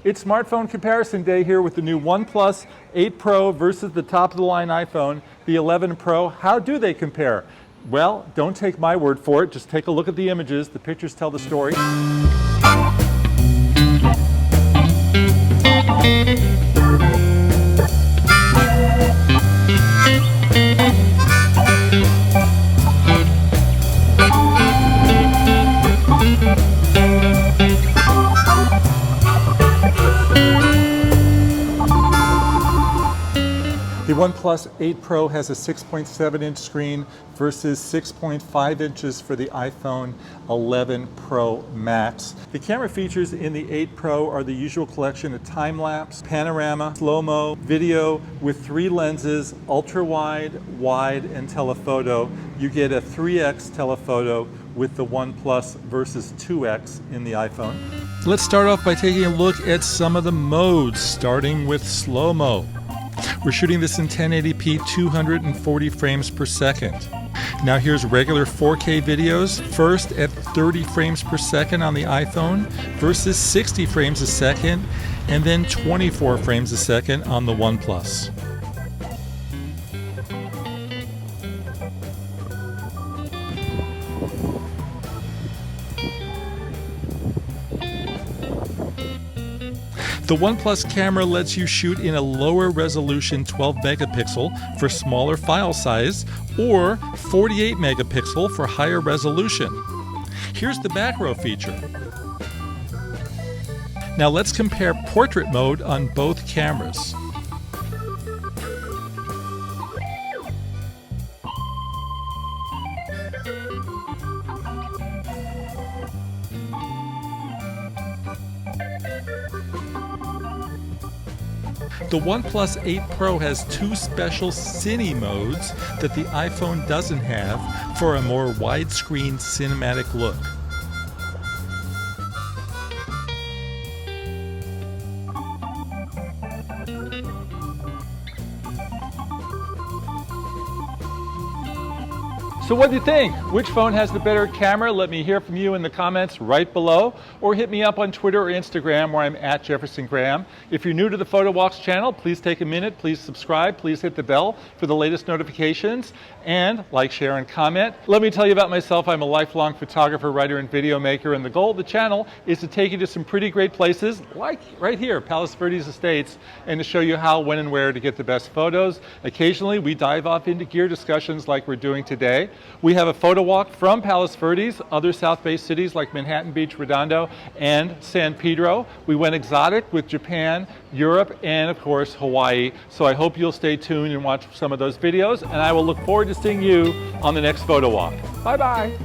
It's smartphone comparison day here with the new OnePlus 8 Pro versus the top-of-the-line iPhone, the 11 Pro. How do they compare? Well, don't take my word for it. Just take a look at the images. The pictures tell the story. The OnePlus 8 Pro has a 6.7-inch screen versus 6.5 inches for the iPhone 11 Pro Max. The camera features in the 8 Pro are the usual collection of time-lapse, panorama, slow-mo, video with 3 lenses, ultra-wide, wide, and telephoto. You get a 3x telephoto with the OnePlus versus 2x in the iPhone. Let's start off by taking a look at some of the modes, starting with slow-mo. We're shooting this in 1080p 240 frames per second. Now here's regular 4K videos, first at 30 frames per second on the iPhone versus 60 frames a second, and then 24 frames a second on the OnePlus. The OnePlus camera lets you shoot in a lower resolution 12 megapixel for smaller file size or 48 megapixel for higher resolution. Here's the back row feature. Now let's compare portrait mode on both cameras. The OnePlus 8 Pro has 2 special Cine modes that the iPhone doesn't have for a more widescreen cinematic look. So what do you think? Which phone has the better camera? Let me hear from you in the comments right below, or hit me up on Twitter or Instagram where I'm at Jefferson Graham. If you're new to the PhotoWalks channel, please take a minute, please subscribe, please hit the bell for the latest notifications, and like, share, and comment. Let me tell you about myself. I'm a lifelong photographer, writer, and video maker, and the goal of the channel is to take you to some pretty great places, like right here, Palos Verdes Estates, and to show you how, when, and where to get the best photos. Occasionally, we dive off into gear discussions like we're doing today. We have a photo walk from Palos Verdes, other South Bay cities like Manhattan Beach, Redondo, and San Pedro. We went exotic with Japan, Europe, and of course, Hawaii. So I hope you'll stay tuned and watch some of those videos, and I will look forward to seeing you on the next photo walk. Bye-bye.